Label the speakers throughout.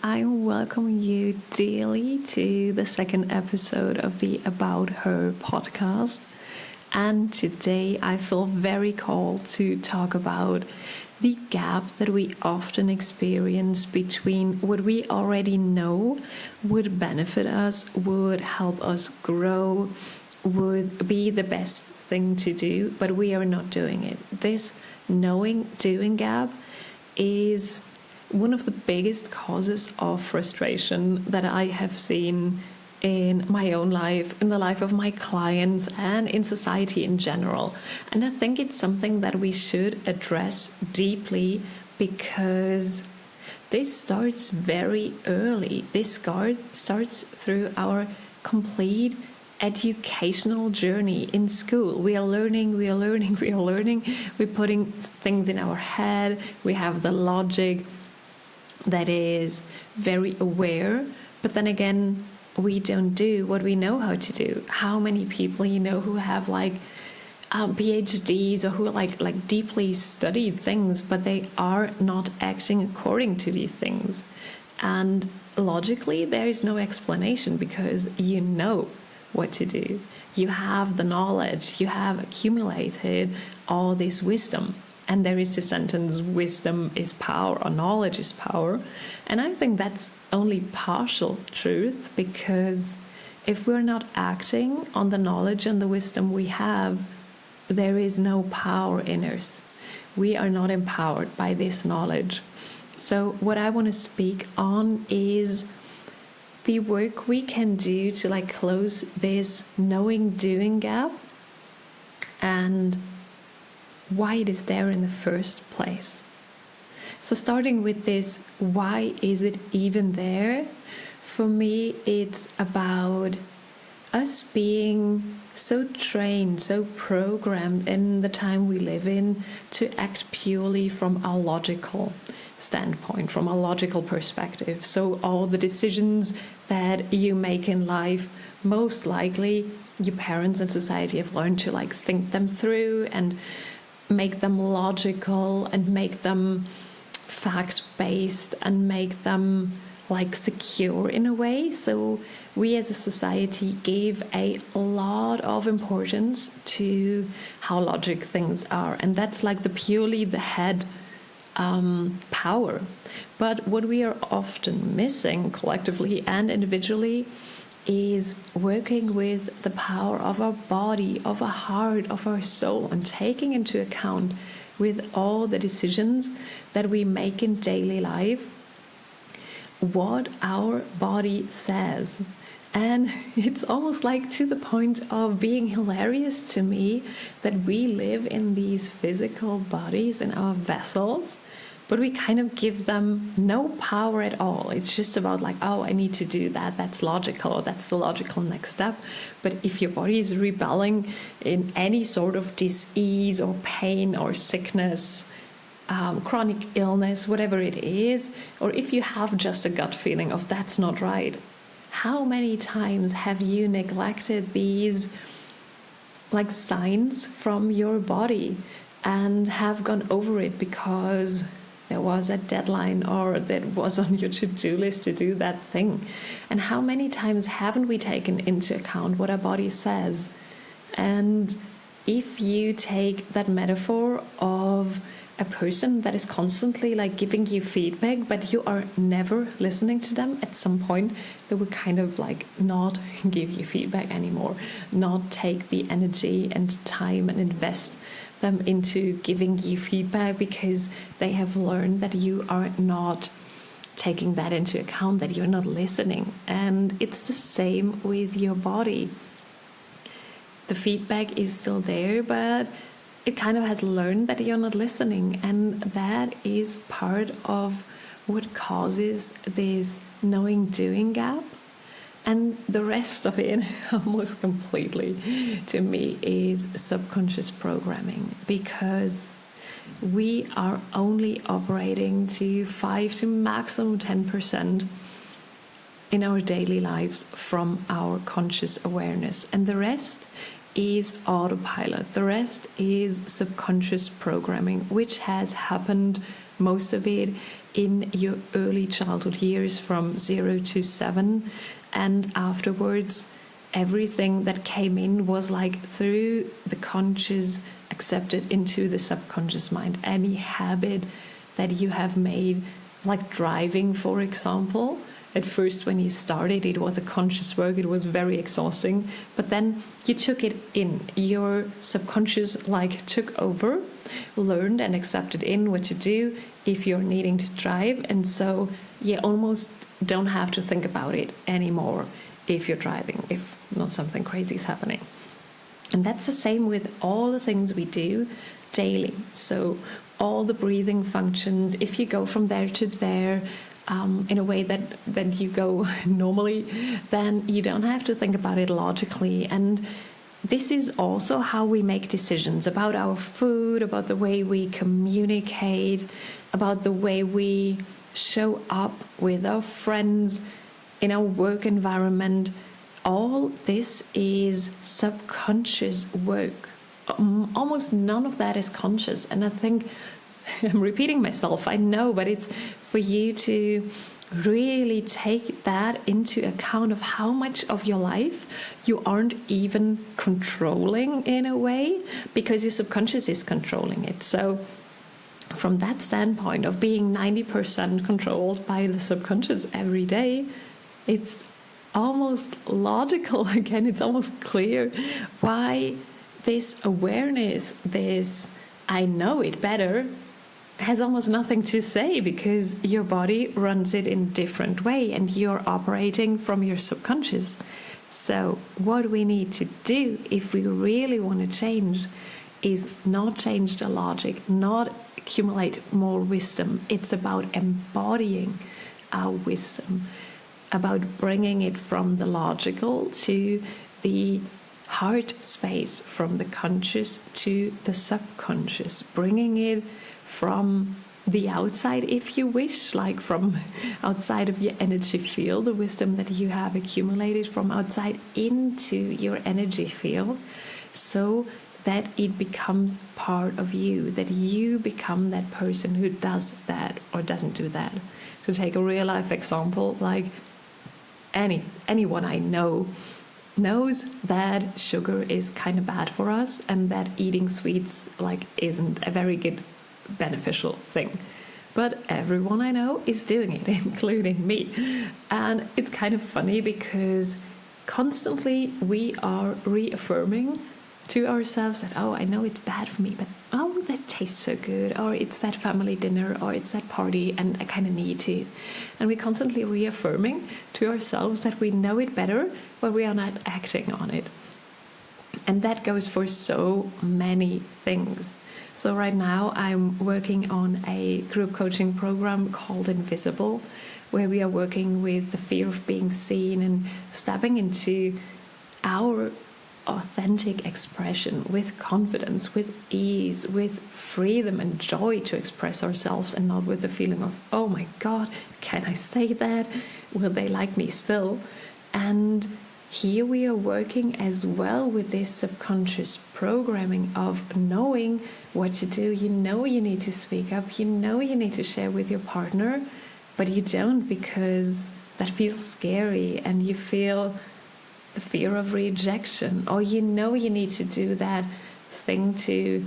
Speaker 1: I welcome you dearly to the second episode of the About Her podcast. And today I feel very called to talk about the gap that we often experience between what we already know would benefit us, would help us grow, would be the best thing to do, but we are not doing it. This knowing-doing gap is one of the biggest causes of frustration that I have seen in my own life, in the life of my clients, and in society in general. And I think it's something that we should address deeply because this starts very early. This starts through our complete educational journey in school. We are learning. We're putting things in our head. We have the logic that is very aware, but then again, we don't do what we know how to do. How many people who have PhDs or who like deeply studied things, but they are not acting according to these things? And logically, there is no explanation because you know what to do. You have the knowledge, you have accumulated all this wisdom. And there is the sentence, wisdom is power, or knowledge is power. And I think that's only partial truth, because if we're not acting on the knowledge and the wisdom we have, there is no power in us. We are not empowered by this knowledge. So what I want to speak on is the work we can do to close this knowing-doing gap, and why it is there in the first place. So starting with this, why is it even there? For me, it's about us being so trained, so programmed in the time we live in to act purely from a logical standpoint, from a logical perspective. So all the decisions that you make in life, most likely your parents and society have learned to think them through and make them logical and make them fact-based and make them secure in a way. So we as a society gave a lot of importance to how logic things are, and that's purely the head power. But what we are often missing collectively and individually is working with the power of our body, of our heart, of our soul, and taking into account with all the decisions that we make in daily life what our body says. And it's almost to the point of being hilarious to me that we live in these physical bodies, in our vessels, but we kind of give them no power at all. It's just about I need to do that. That's logical. That's the logical next step. But if your body is rebelling in any sort of disease or pain or sickness, chronic illness, whatever it is, or if you have just a gut feeling of that's not right, how many times have you neglected these signs from your body and have gone over it because there was a deadline or that was on your to-do list to do that thing? And how many times haven't we taken into account what our body says? And if you take that metaphor of a person that is constantly giving you feedback, but you are never listening to them, at some point they will kind of not give you feedback anymore, not take the energy and time and invest them into giving you feedback because they have learned that you are not taking that into account, that you're not listening. And it's the same with your body. The feedback is still there, but it kind of has learned that you're not listening, and that is part of what causes this knowing-doing gap. And the rest of it, almost completely, to me, is subconscious programming, because we are only operating to 5 to maximum 10% in our daily lives from our conscious awareness. And the rest is autopilot. The rest is subconscious programming, which has happened, most of it, in your early childhood years from 0 to 7, and afterwards everything that came in was like through the conscious accepted into the subconscious mind. Any habit that you have made, like driving, for example, at first when you started it was a conscious work, it was very exhausting, but then you took it in, your subconscious like took over, learned and accepted in what to do if you're needing to drive, and so you almost don't have to think about it anymore if you're driving, if not something crazy is happening. And that's the same with all the things we do daily. So all the breathing functions, if you go from there to there in a way that you go normally, then you don't have to think about it logically. And this is also how we make decisions about our food, about the way we communicate, about the way we show up with our friends, in our work environment. All this is subconscious work. Almost none of that is conscious. And I think I'm repeating myself, I know, but it's for you to really take that into account of how much of your life you aren't even controlling in a way, because your subconscious is controlling it. So from that standpoint of being 90% controlled by the subconscious every day, it's almost logical, again, it's almost clear why this awareness, this I know it better, has almost nothing to say, because your body runs it in a different way and you're operating from your subconscious. So what we need to do if we really want to change is not change the logic, not accumulate more wisdom. It's about embodying our wisdom, about bringing it from the logical to the heart space, from the conscious to the subconscious, bringing it from the outside, if you wish, like from outside of your energy field, the wisdom that you have accumulated from outside into your energy field, so that it becomes part of you, that you become that person who does that or doesn't do that. To take a real life example, like anyone I know knows that sugar is kind of bad for us and that eating sweets like isn't a very good beneficial thing, but everyone I know is doing it, including me. And it's kind of funny because constantly we are reaffirming to ourselves that, oh, I know it's bad for me, but oh, that tastes so good, or it's that family dinner, or it's that party and I kind of need to. And we're constantly reaffirming to ourselves that we know it better, but we are not acting on it. And that goes for so many things. So right now I'm working on a group coaching program called Invisible, where we are working with the fear of being seen and stepping into our authentic expression with confidence, with ease, with freedom and joy to express ourselves, and not with the feeling of, oh my God, can I say that? Will they like me still? And here we are working as well with this subconscious programming of knowing what to do. You know you need to speak up, you know you need to share with your partner, but you don't because that feels scary and you feel the fear of rejection, or you know you need to do that thing to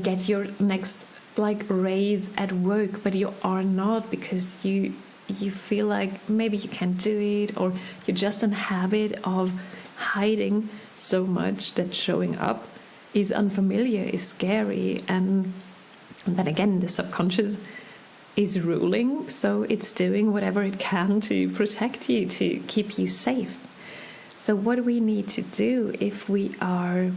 Speaker 1: get your next like raise at work, but you are not because you feel like maybe you can't do it, or you're just in habit of hiding so much that showing up is unfamiliar, is scary. And then again, the subconscious is ruling, so it's doing whatever it can to protect you, to keep you safe. So what we need to do, if we are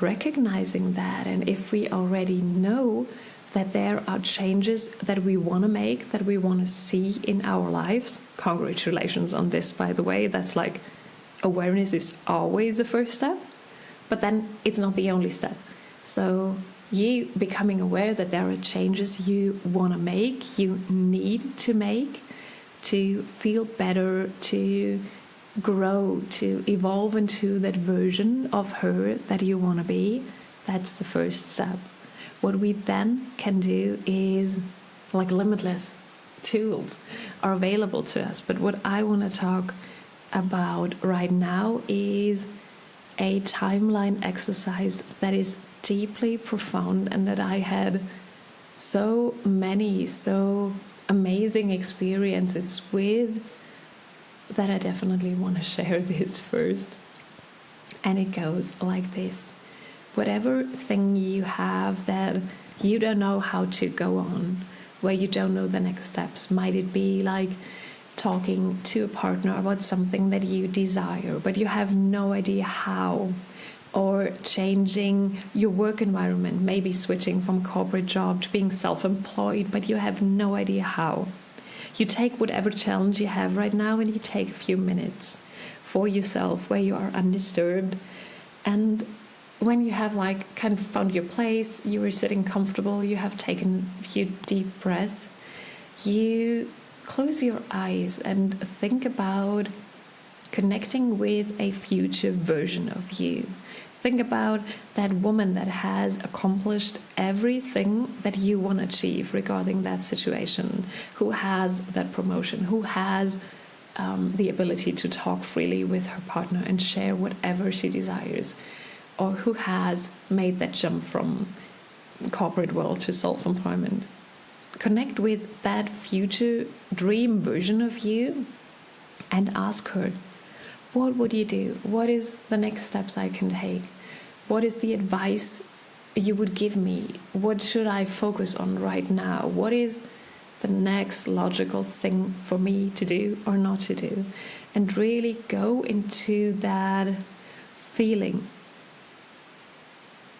Speaker 1: recognizing that, and if we already know that there are changes that we want to make, that we want to see in our lives. Congratulations on this, by the way. That's like, awareness is always the first step, but then it's not the only step. So you becoming aware that there are changes you want to make, you need to make to feel better, to grow, to evolve into that version of her that you want to be. That's the first step. What we then can do is like limitless tools are available to us. But what I want to talk about right now is a timeline exercise that is deeply profound and that I had so amazing experiences with, that I definitely want to share this first. And it goes like this. Whatever thing you have that you don't know how to go on, where you don't know the next steps, might it be like talking to a partner about something that you desire, but you have no idea how, or changing your work environment, maybe switching from corporate job to being self-employed, but you have no idea how. You take whatever challenge you have right now and you take a few minutes for yourself where you are undisturbed. And when you have like kind of found your place, you are sitting comfortable, you have taken a few deep breaths, you close your eyes and think about connecting with a future version of you. Think about that woman that has accomplished everything that you want to achieve regarding that situation, who has that promotion, who has the ability to talk freely with her partner and share whatever she desires, or who has made that jump from corporate world to self-employment. Connect with that future dream version of you and ask her, what would you do? What is the next steps I can take? What is the advice you would give me? What should I focus on right now? What is the next logical thing for me to do or not to do? And really go into that feeling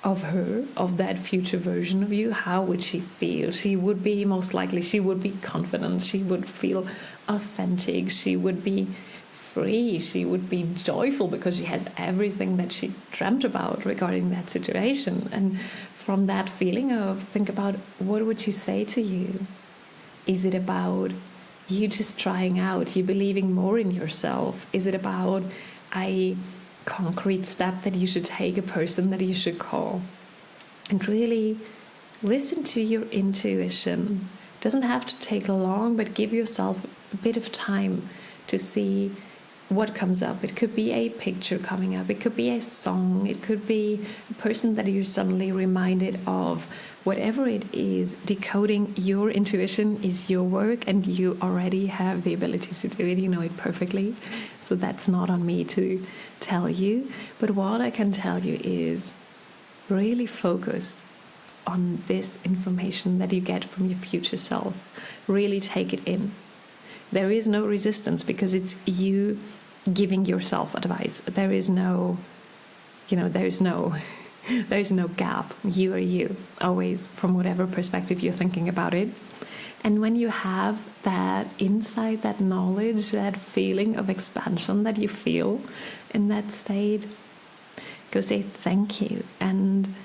Speaker 1: of her, of that future version of you. How would she feel? She would be, most likely, she would be confident. She would feel authentic. She would be free. She would be joyful because she has everything that she dreamt about regarding that situation. And from that feeling of, think about, what would she say to you? Is it about you just trying out, you believing more in yourself? Is it about a concrete step that you should take, a person that you should call? And really listen to your intuition. It doesn't have to take long, but give yourself a bit of time to see what comes up. It could be a picture coming up, it could be a song, it could be a person that you're suddenly reminded of. Whatever it is, decoding your intuition is your work, and you already have the ability to do it. You know it perfectly, so that's not on me to tell you. But what I can tell you is really focus on this information that you get from your future self. Really take it in. There is no resistance because it's you giving yourself advice. There is no, there's no gap. You are you, always, from whatever perspective you're thinking about it. And when you have that insight, that knowledge, that feeling of expansion that you feel in that state, go say thank you. And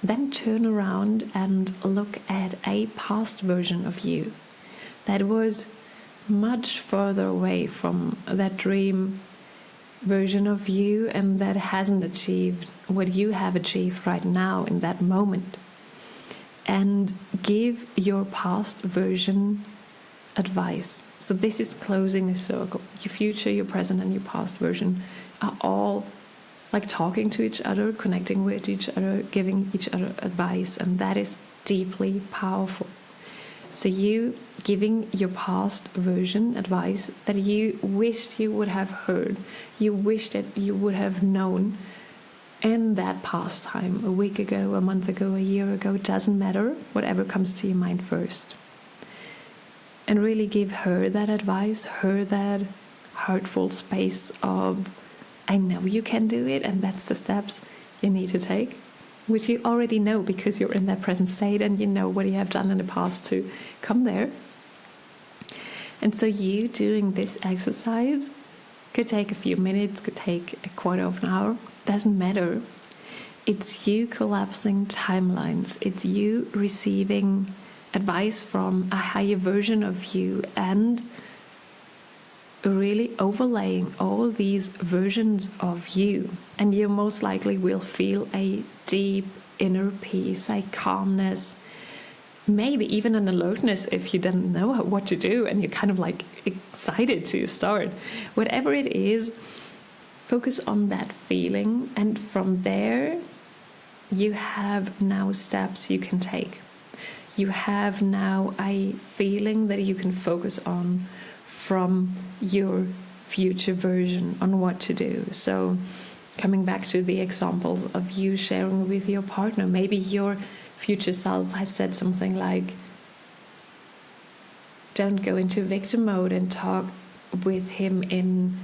Speaker 1: then turn around and look at a past version of you that was much further away from that dream version of you, and that hasn't achieved what you have achieved right now in that moment. And give your past version advice. So this is closing a circle. Your future, your present, and your past version are all like talking to each other, connecting with each other, giving each other advice, and that is deeply powerful. So you giving your past version advice that you wished you would have heard, you wish that you would have known in that past time, a week ago, a month ago, a year ago, it doesn't matter, whatever comes to your mind first. And really give her that advice, her that heartful space of, I know you can do it, and that's the steps you need to take, which you already know because you're in that present state and you know what you have done in the past to come there. And so you doing this exercise could take a few minutes, could take a quarter of an hour, doesn't matter. It's you collapsing timelines. It's you receiving advice from a higher version of you and really overlaying all these versions of you. And you most likely will feel a deep inner peace, a calmness, maybe even an alertness if you didn't know what to do and you're kind of like excited to start. Whatever it is, focus on that feeling, and from there you have now steps you can take. You have now a feeling that you can focus on from your future version on what to do. So coming back to the examples of you sharing with your partner, maybe your future self has said something like, don't go into victim mode and talk with him in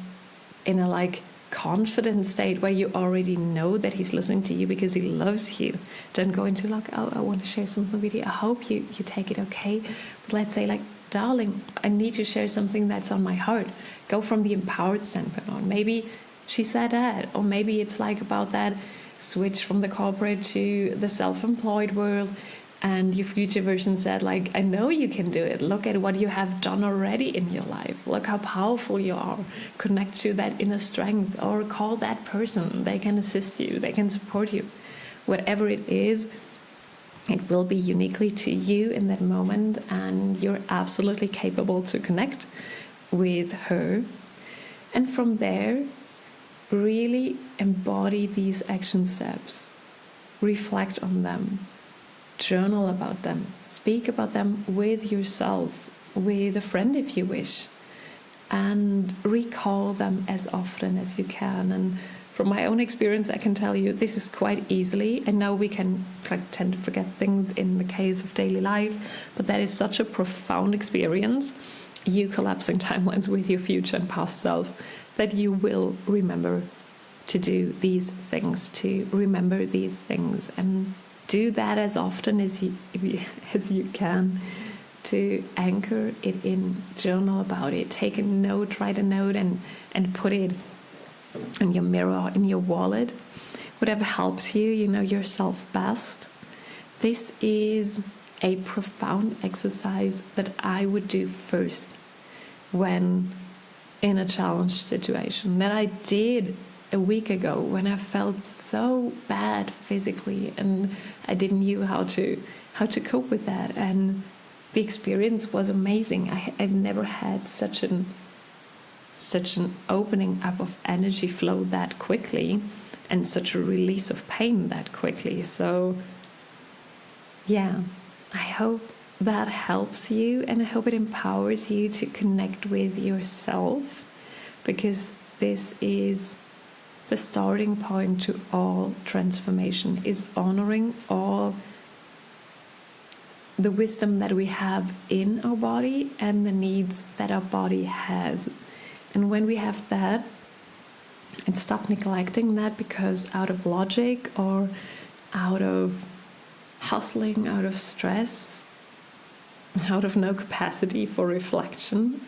Speaker 1: a like confident state where you already know that he's listening to you because he loves you. Don't go into like, oh, I want to share something with you, I hope you take it okay. But let's say like, darling, I need to share something that's on my heart. Go from the empowered standpoint on. Maybe she said that, or maybe it's like about that switch from the corporate to the self-employed world, and your future version said like, I know you can do it. Look at what you have done already in your life. Look how powerful you are. Connect to that inner strength, or call that person. They can assist you. They can support you. Whatever it is, it will be uniquely to you in that moment, and you're absolutely capable to connect with her. And from there, really embody these action steps. Reflect on them. Journal about them. Speak about them with yourself, with a friend if you wish, and recall them as often as you can. And from my own experience, I can tell you this is quite easily. I know we can tend to forget things in the case of daily life, but that is such a profound experience, you collapsing timelines with your future and past self, that you will remember to do these things, to remember these things, and do that as often as you can, to anchor it in. Journal about it. Take a note, write a note, and put it in your mirror, in your wallet, whatever helps you. You know yourself best. This is a profound exercise that I would do first when in a challenged situation, that I did a week ago when I felt so bad physically and I didn't know how to cope with that. And the experience was amazing. I've never had such an opening up of energy flow that quickly, and such a release of pain that quickly. So yeah, I hope that helps you, and I hope it empowers you to connect with yourself, because this is the starting point to all transformation, is honoring all the wisdom that we have in our body and the needs that our body has. And when we have that, and stop neglecting that because out of logic or out of hustling, out of stress, out of no capacity for reflection,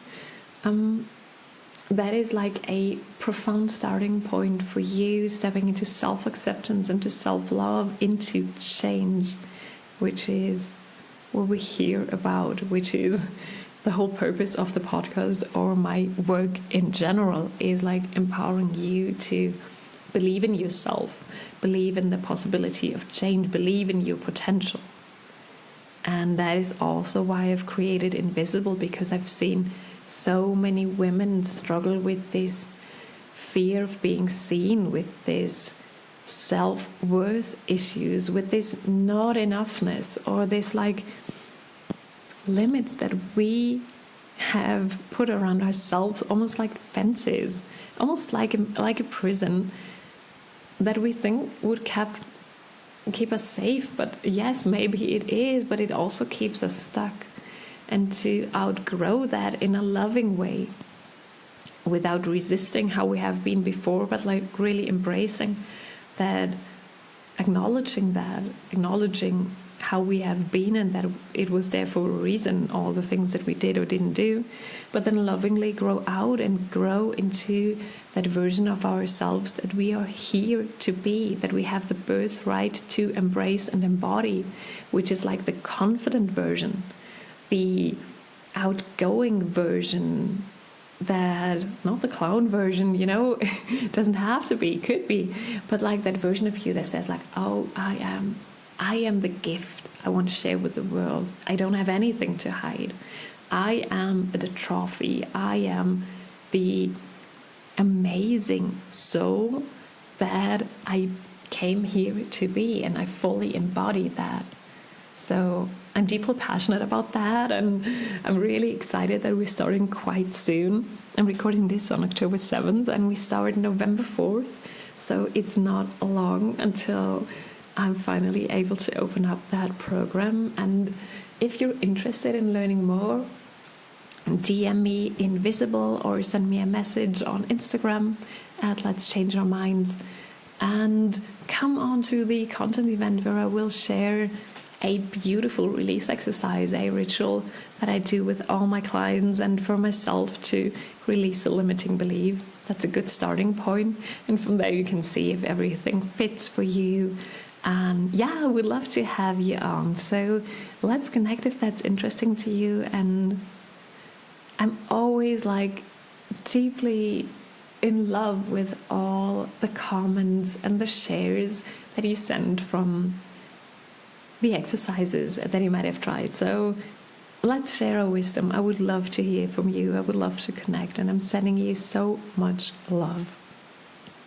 Speaker 1: that is like a profound starting point for you stepping into self-acceptance, into self-love, into change, which is what we hear about, which is the whole purpose of the podcast, or my work in general, is like empowering you to believe in yourself, believe in the possibility of change, believe in your potential. And that is also why I've created Invisible, because I've seen so many women struggle with this fear of being seen, with this self-worth issues, with this not enoughness, or this like limits that we have put around ourselves, almost like fences, almost like a prison that we think would keep us safe. But yes, maybe it is, but it also keeps us stuck. And to outgrow that in a loving way, without resisting how we have been before, but like really embracing that, acknowledging how we have been, and that it was there for a reason, all the things that we did or didn't do, but then lovingly grow out and grow into that version of ourselves that we are here to be, that we have the birthright to embrace and embody, which is like the confident version, the outgoing version, that not the clown version, it doesn't have to be, could be, but like that version of you that says like, oh, I am the gift, I want to share with the world. I don't have anything to hide. I am the trophy. I am the amazing soul that I came here to be, and I fully embody that. So I'm deeply passionate about that, and I'm really excited that we're starting quite soon. I'm recording this on October 7th, and we start November 4th. So it's not long until I'm finally able to open up that program. And if you're interested in learning more, DM me Invisible or send me a message on Instagram at Let's Change Our Minds, and come on to the content event where I will share a beautiful release exercise, a ritual that I do with all my clients and for myself to release a limiting belief. That's a good starting point, and from there you can see if everything fits for you. And yeah, I would love to have you on, so let's connect if that's interesting to you. And I'm always like deeply in love with all the comments and the shares that you send from the exercises that you might have tried. So let's share our wisdom. I would love to hear from you. I would love to connect, and I'm sending you so much love.